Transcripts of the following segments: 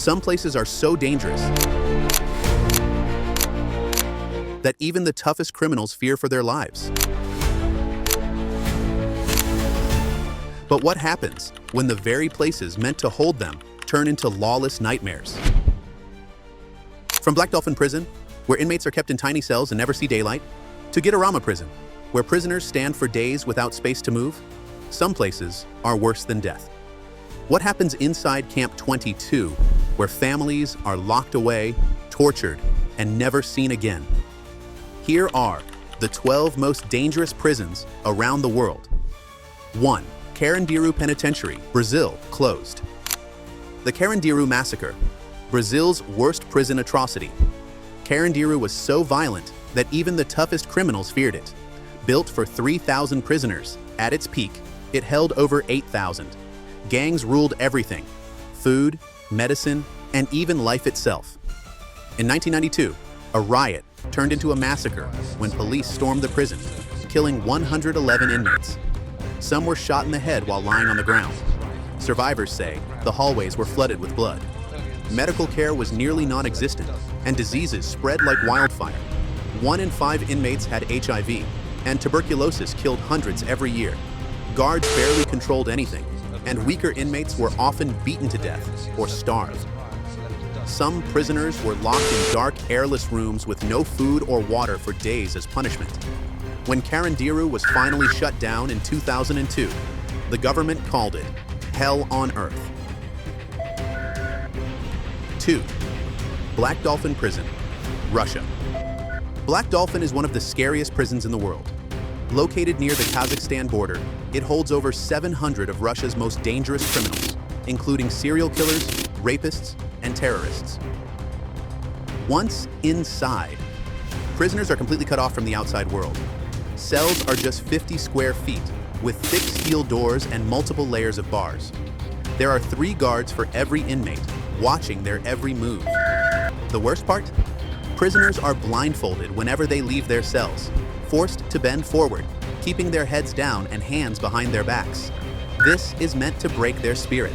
Some places are so dangerous that even the toughest criminals fear for their lives. But what happens when the very places meant to hold them turn into lawless nightmares? From Black Dolphin Prison, where inmates are kept in tiny cells and never see daylight, to Gitarama Prison, where prisoners stand for days without space to move, some places are worse than death. What happens inside Camp 22, where families are locked away, tortured, and never seen again? Here are the 12 most dangerous prisons around the world. 1. Carandiru Penitentiary, Brazil, closed. The Carandiru Massacre, Brazil's worst prison atrocity. Carandiru was so violent that even the toughest criminals feared it. Built for 3,000 prisoners, at its peak, it held over 8,000. Gangs ruled everything: food, medicine, and even life itself. In 1992, a riot turned into a massacre when police stormed the prison, killing 111 inmates. Some were shot in the head while lying on the ground. Survivors say the hallways were flooded with blood. Medical care was nearly non-existent, and diseases spread like wildfire. 1 in 5 inmates had HIV, and tuberculosis killed hundreds every year. Guards barely controlled anything, and weaker inmates were often beaten to death or starved. Some prisoners were locked in dark, airless rooms with no food or water for days as punishment. When Carandiru was finally shut down in 2002, the government called it Hell on Earth. 2. Black Dolphin Prison, Russia. Black Dolphin is one of the scariest prisons in the world. Located near the Kazakhstan border, it holds over 700 of Russia's most dangerous criminals, including serial killers, rapists, and terrorists. Once inside, prisoners are completely cut off from the outside world. Cells are just 50 square feet, with thick steel doors and multiple layers of bars. There are 3 guards for every inmate, watching their every move. The worst part? Prisoners are blindfolded whenever they leave their cells, forced to bend forward, keeping their heads down and hands behind their backs. This is meant to break their spirit.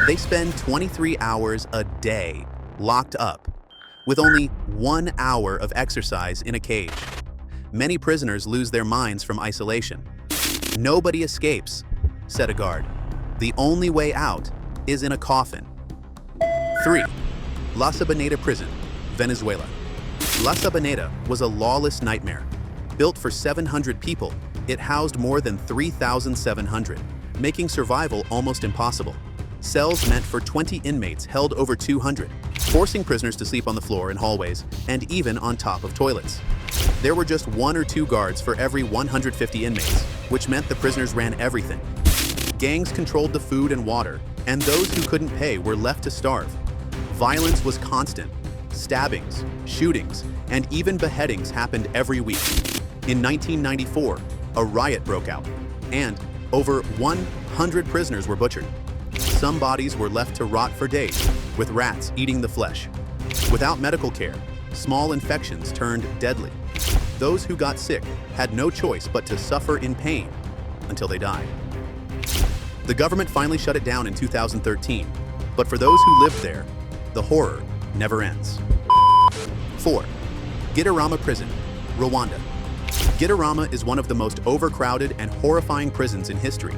They spend 23 hours a day locked up, with only 1 hour of exercise in a cage. Many prisoners lose their minds from isolation. "Nobody escapes," said a guard. "The only way out is in a coffin." 3. La Sabaneta Prison, Venezuela. La Sabaneta was a lawless nightmare. Built for 700 people, it housed more than 3,700, making survival almost impossible. Cells meant for 20 inmates held over 200, forcing prisoners to sleep on the floor in hallways and even on top of toilets. There were just 1 or 2 guards for every 150 inmates, which meant the prisoners ran everything. Gangs controlled the food and water, and those who couldn't pay were left to starve. Violence was constant. Stabbings, shootings, and even beheadings happened every week. In 1994, a riot broke out, and over 100 prisoners were butchered. Some bodies were left to rot for days, with rats eating the flesh. Without medical care, small infections turned deadly. Those who got sick had no choice but to suffer in pain until they died. The government finally shut it down in 2013, but for those who lived there, the horror never ends. 4. Gitarama Prison, Rwanda. Gitarama is one of the most overcrowded and horrifying prisons in history.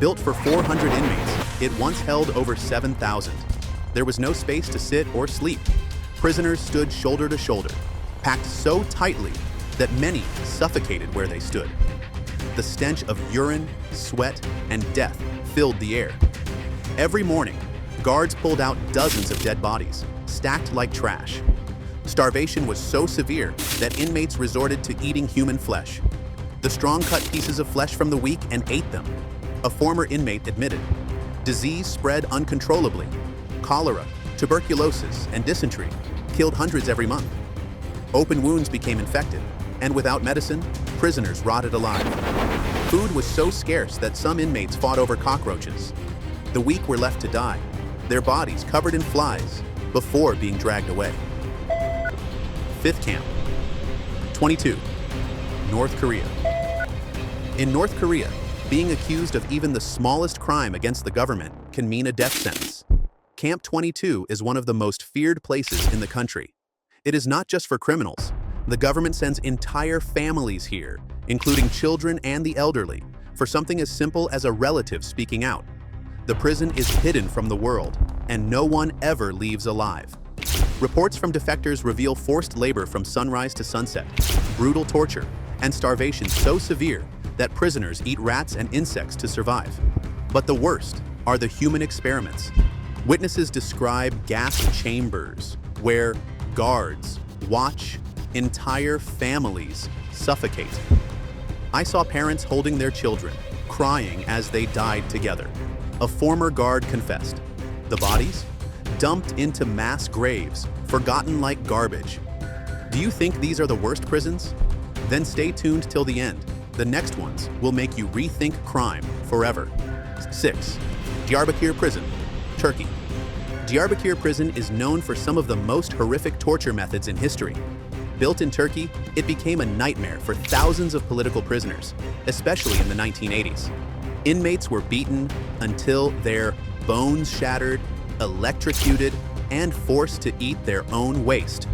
Built for 400 inmates, it once held over 7,000. There was no space to sit or sleep. Prisoners stood shoulder to shoulder, packed so tightly that many suffocated where they stood. The stench of urine, sweat, and death filled the air. Every morning, guards pulled out dozens of dead bodies, stacked like trash. Starvation was so severe that inmates resorted to eating human flesh. The strong cut pieces of flesh from the weak and ate them. A former inmate admitted. Disease spread uncontrollably. Cholera, tuberculosis, and dysentery killed hundreds every month. Open wounds became infected, and without medicine, prisoners rotted alive. Food was so scarce that some inmates fought over cockroaches. The weak were left to die, their bodies covered in flies, before being dragged away. 5th Camp. 22. North Korea. In North Korea, being accused of even the smallest crime against the government can mean a death sentence. Camp 22 is one of the most feared places in the country. It is not just for criminals. The government sends entire families here, including children and the elderly, for something as simple as a relative speaking out. The prison is hidden from the world, and no one ever leaves alive. Reports from defectors reveal forced labor from sunrise to sunset, brutal torture, and starvation so severe that prisoners eat rats and insects to survive. But the worst are the human experiments. Witnesses describe gas chambers where guards watch entire families suffocate. I saw parents holding their children, crying as they died together. A former guard confessed. The bodies? Dumped into mass graves, forgotten like garbage. Do you think these are the worst prisons? Then stay tuned till the end. The next ones will make you rethink crime forever. 6. Diyarbakir Prison, Turkey. Diyarbakir Prison is known for some of the most horrific torture methods in history. Built in Turkey, it became a nightmare for thousands of political prisoners, especially in the 1980s. Inmates were beaten until their bones shattered, electrocuted, and forced to eat their own waste.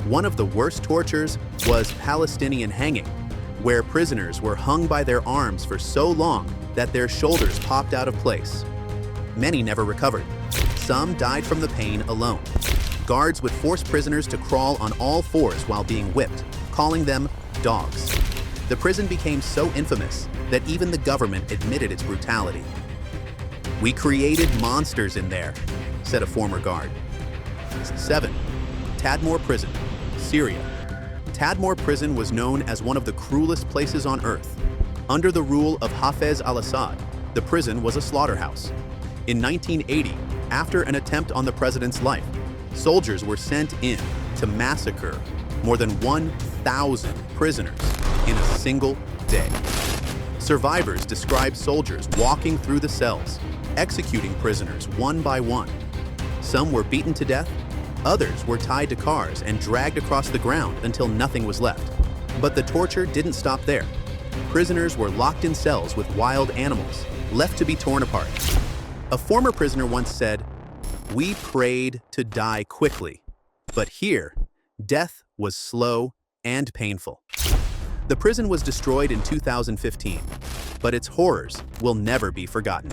One of the worst tortures was Palestinian hanging, where prisoners were hung by their arms for so long that their shoulders popped out of place. Many never recovered. Some died from the pain alone. Guards would force prisoners to crawl on all fours while being whipped, calling them dogs. The prison became so infamous that even the government admitted its brutality. "We created monsters in there," said a former guard. 7. Tadmor Prison, Syria. Tadmor Prison was known as one of the cruelest places on earth. Under the rule of Hafez al-Assad, the prison was a slaughterhouse. In 1980, after an attempt on the president's life, soldiers were sent in to massacre more than 1,000 prisoners in a single day. Survivors describe soldiers walking through the cells, executing prisoners one by one. Some were beaten to death, others were tied to cars and dragged across the ground until nothing was left. But the torture didn't stop there. Prisoners were locked in cells with wild animals, left to be torn apart. A former prisoner once said, "We prayed to die quickly, but here, death was slow and painful." The prison was destroyed in 2015, but its horrors will never be forgotten.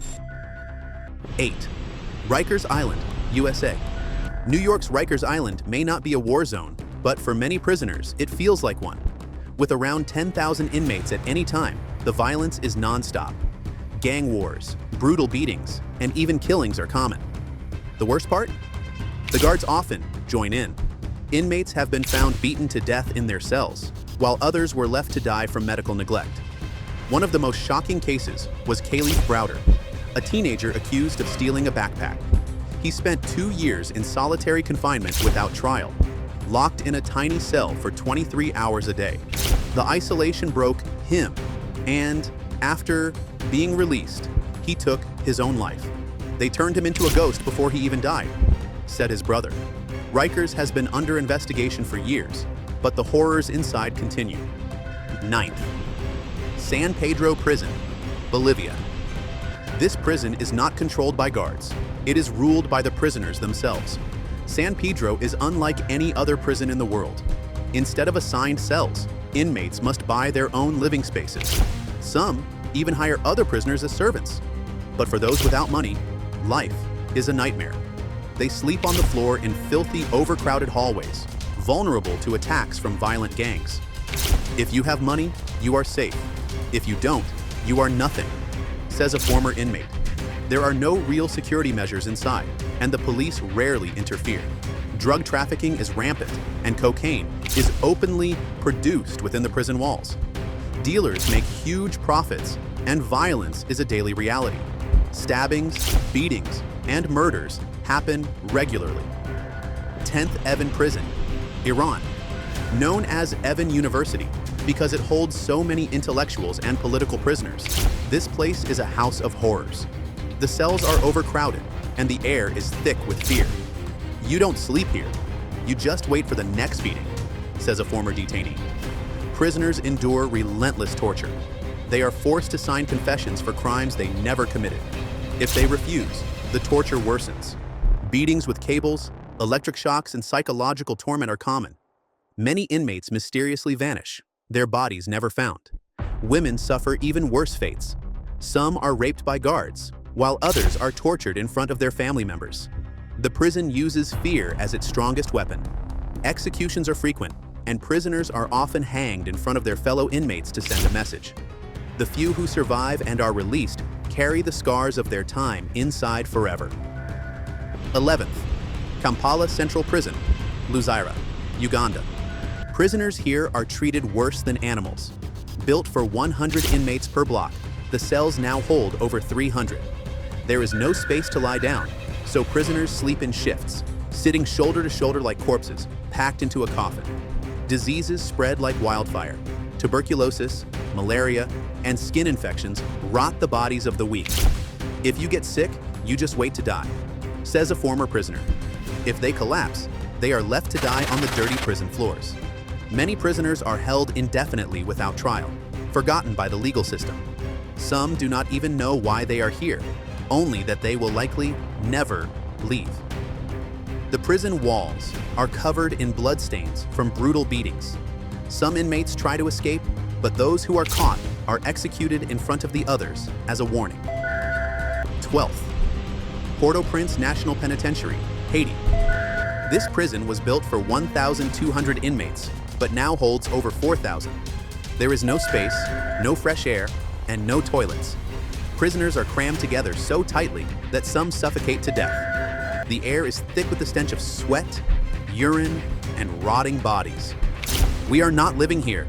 8. Rikers Island, USA. New York's Rikers Island may not be a war zone, but for many prisoners, it feels like one. With around 10,000 inmates at any time, the violence is nonstop. Gang wars, brutal beatings, and even killings are common. The worst part? The guards often join in. Inmates have been found beaten to death in their cells, while others were left to die from medical neglect. One of the most shocking cases was Khalif Browder, a teenager accused of stealing a backpack. He spent 2 years in solitary confinement without trial, locked in a tiny cell for 23 hours a day. The isolation broke him, and after being released, he took his own life. "They turned him into a ghost before he even died," said his brother. Rikers has been under investigation for years, but the horrors inside continue. 9th. San Pedro Prison, Bolivia. This prison is not controlled by guards. It is ruled by the prisoners themselves. San Pedro is unlike any other prison in the world. Instead of assigned cells, inmates must buy their own living spaces. Some even hire other prisoners as servants. But for those without money, life is a nightmare. They sleep on the floor in filthy, overcrowded hallways, vulnerable to attacks from violent gangs. "If you have money, you are safe. If you don't, you are nothing," says a former inmate. There are no real security measures inside, and the police rarely interfere. Drug trafficking is rampant, and cocaine is openly produced within the prison walls. Dealers make huge profits, and violence is a daily reality. Stabbings, beatings, and murders happen regularly. 10th Evin Prison, Iran. Known as Evin University because it holds so many intellectuals and political prisoners, this place is a house of horrors. The cells are overcrowded, and the air is thick with fear. "You don't sleep here. You just wait for the next beating," says a former detainee. Prisoners endure relentless torture. They are forced to sign confessions for crimes they never committed. If they refuse, the torture worsens. Beatings with cables, electric shocks, and psychological torment are common. Many inmates mysteriously vanish, their bodies never found. Women suffer even worse fates. Some are raped by guards, while others are tortured in front of their family members. The prison uses fear as its strongest weapon. Executions are frequent, and prisoners are often hanged in front of their fellow inmates to send a message. The few who survive and are released carry the scars of their time inside forever. 11th, Kampala Central Prison, Luzira, Uganda. Prisoners here are treated worse than animals. Built for 100 inmates per block, the cells now hold over 300. There is no space to lie down, so prisoners sleep in shifts, sitting shoulder to shoulder like corpses, packed into a coffin. Diseases spread like wildfire. Tuberculosis, malaria, and skin infections rot the bodies of the weak. If you get sick, you just wait to die, says a former prisoner. If they collapse, they are left to die on the dirty prison floors. Many prisoners are held indefinitely without trial, forgotten by the legal system. Some do not even know why they are here, only that they will likely never leave. The prison walls are covered in bloodstains from brutal beatings. Some inmates try to escape, but those who are caught are executed in front of the others as a warning. 12th, Port-au-Prince National Penitentiary, Haiti. This prison was built for 1,200 inmates, but now holds over 4,000. There is no space, no fresh air, and no toilets. Prisoners are crammed together so tightly that some suffocate to death. The air is thick with the stench of sweat, urine, and rotting bodies. "We are not living here.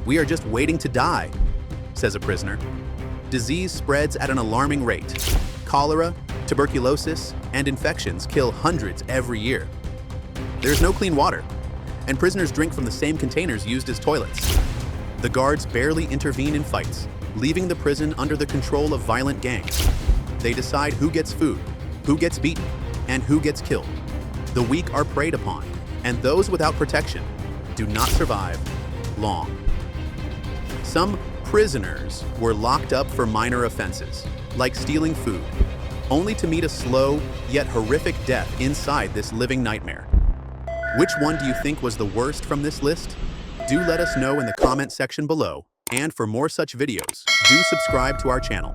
We are just waiting to die," says a prisoner. Disease spreads at an alarming rate. Cholera, tuberculosis, and infections kill hundreds every year. There's no clean water, and prisoners drink from the same containers used as toilets. The guards barely intervene in fights, leaving the prison under the control of violent gangs. They decide who gets food, who gets beaten, and who gets killed. The weak are preyed upon, and those without protection do not survive long. Some prisoners were locked up for minor offenses, like stealing food, only to meet a slow yet horrific death inside this living nightmare. Which one do you think was the worst from this list? Do let us know in the comment section below, and for more such videos, do subscribe to our channel.